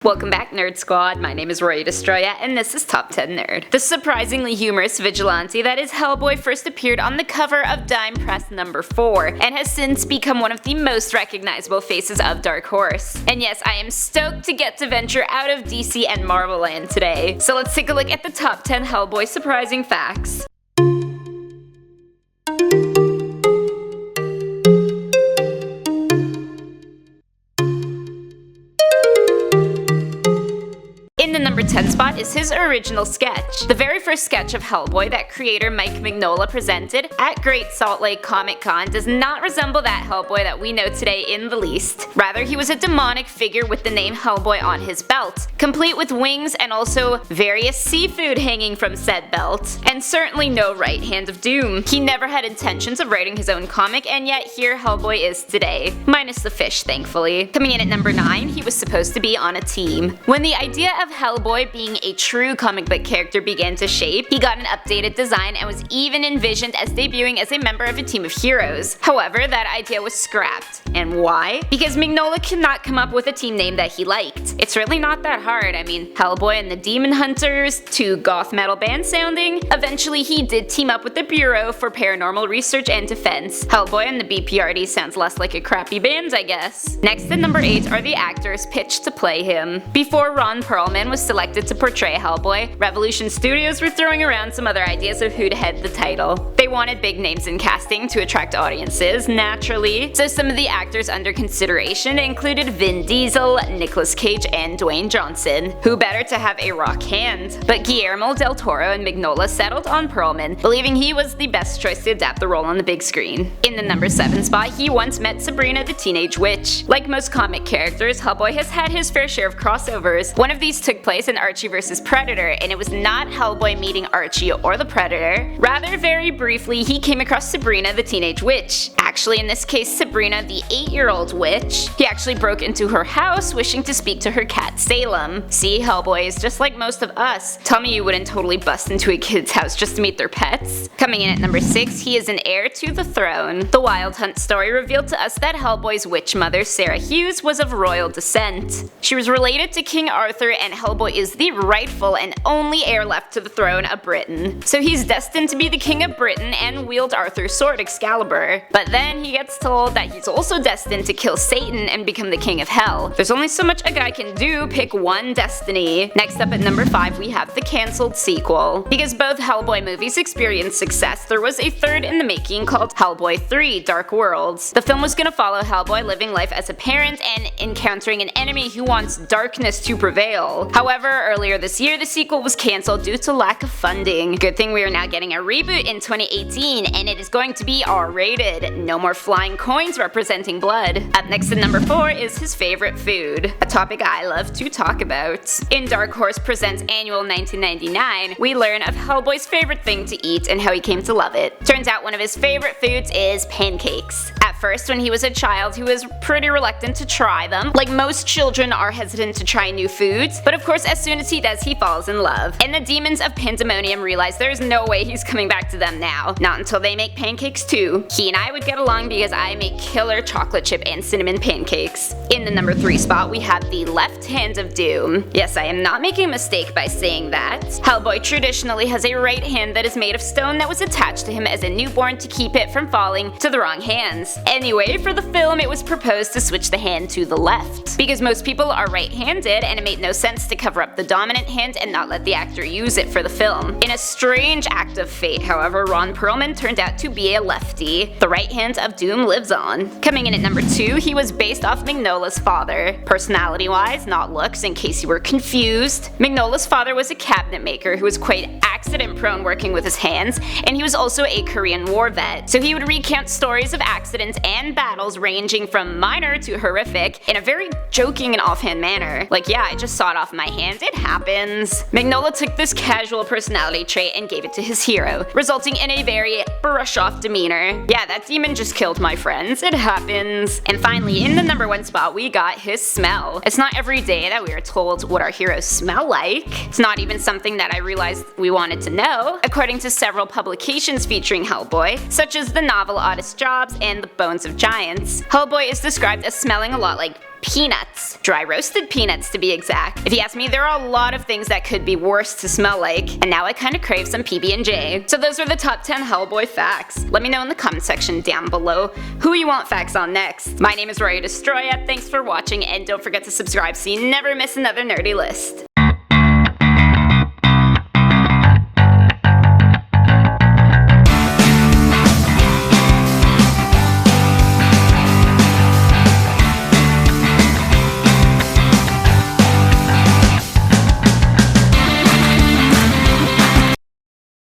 Welcome back, Nerd Squad. My name is Roy Destroya, and this is Top 10 Nerd. The surprisingly humorous vigilante that is Hellboy first appeared on the cover of Dime Press number 4, and has since become one of the most recognizable faces of Dark Horse. And yes, I am stoked to get to venture out of DC and Marvel land today. So let's take a look at the top 10 Hellboy surprising facts. In the number 10 spot is his original sketch. The very first sketch of Hellboy that creator Mike Mignola presented at Great Salt Lake Comic Con does not resemble that Hellboy that we know today in the least. Rather, he was a demonic figure with the name Hellboy on his belt, complete with wings and also various seafood hanging from said belt, and certainly no right hand of doom. He never had intentions of writing his own comic, and yet here Hellboy is today. Minus the fish, thankfully. Coming in at number 9, he was supposed to be on a team. When the idea of Hellboy being a true comic book character began to shape, he got an updated design and was even envisioned as debuting as a member of a team of heroes. However, that idea was scrapped. And why? Because Mignola could not come up with a team name that he liked. It's really not that hard. I mean, Hellboy and the Demon Hunters, too goth metal band sounding. Eventually he did team up with the Bureau for Paranormal Research and Defense. Hellboy and the BPRD sounds less like a crappy band, I guess. Next at number 8 are the actors pitched to play him. Before Ron Perlman was selected to portray Hellboy, Revolution Studios were throwing around some other ideas of who'd head the title. They wanted big names in casting to attract audiences, naturally, so some of the actors under consideration included Vin Diesel, Nicolas Cage, and Dwayne Johnson. Who better to have a rock hand? But Guillermo del Toro and Mignola settled on Perlman, believing he was the best choice to adapt the role on the big screen. In the number 7 spot, he once met Sabrina the Teenage Witch. Like most comic characters, Hellboy has had his fair share of crossovers. One of these took place in Archie vs. Predator, and it was not Hellboy meeting Archie or the Predator. Rather, very briefly, he came across Sabrina the Teenage Witch. Actually, in this case, Sabrina the 8-year-old witch. He actually broke into her house wishing to speak to her cat Salem. See, Hellboy is just like most of us. Tell me you wouldn't totally bust into a kid's house just to meet their pets. Coming in at number 6, he is an heir to the throne. The Wild Hunt story revealed to us that Hellboy's witch mother, Sarah Hughes, was of royal descent. She was related to King Arthur, and Hellboy is the rightful and only heir left to the throne of Britain. So he's destined to be the king of Britain and wield Arthur's sword Excalibur. But then he gets told that he's also destined to kill Satan and become the king of hell. There's only so much a guy can do, pick one destiny. Next up at number 5, we have the cancelled sequel. Because both Hellboy movies experienced success, there was a third in the making called Hellboy 3: Dark Worlds. The film was gonna follow Hellboy living life as a parent and encountering an enemy who wants darkness to prevail. However, earlier this year, the sequel was cancelled due to lack of funding. Good thing we are now getting a reboot in 2018, and it is going to be R-rated. No more flying coins representing blood. Up next at number 4 is his favorite food, a topic I love to talk about. In Dark Horse Presents Annual 1999, we learn of Hellboy's favorite thing to eat and how he came to love it. Turns out one of his favorite foods is pancakes. At first, when he was a child, he was pretty reluctant to try them. Like most children are hesitant to try new foods, but of course as soon as he does, he falls in love. And the demons of Pandemonium realize there's no way he's coming back to them now. Not until they make pancakes too. He and I would get along because I make killer chocolate chip and cinnamon pancakes. In the number 3 spot, we have the left hand of doom. Yes, I am not making a mistake by saying that. Hellboy traditionally has a right hand that is made of stone that was attached to him as a newborn to keep it from falling to the wrong hands. Anyway, for the film, it was proposed to switch the hand to the left. Because most people are right-handed, and it made no sense to cover up the dominant hand and not let the actor use it for the film. In a strange act of fate, however, Ron Perlman turned out to be a lefty. The right hand of doom lives on. Coming in at number 2, he was based off Mignola's father. Personality-wise, not looks, in case you were confused. Mignola's father was a cabinet maker who was quite accident-prone working with his hands, and he was also a Korean War vet. So he would recount stories of accidents and battles ranging from minor to horrific in a very joking and offhand manner. Like, yeah, I just sawed off my hand, it happens. Mignola took this casual personality trait and gave it to his hero, resulting in a very brush-off demeanor. Yeah, that demon just killed my friends, it happens. And finally, in the number 1 spot, we got his smell. It's not every day that we are told what our heroes smell like. It's not even something that I realized we wanted to know, according to several publications featuring Hellboy, such as the novel Oddest Jobs and the Bone bones of giants. Hellboy is described as smelling a lot like peanuts. Dry roasted peanuts to be exact. If you ask me, there are a lot of things that could be worse to smell like, and now I kinda crave some PB&J. So those are the top 10 Hellboy facts. Let me know in the comment section down below who you want facts on next. My name is Rory Destroya, thanks for watching, and don't forget to subscribe so you never miss another nerdy list.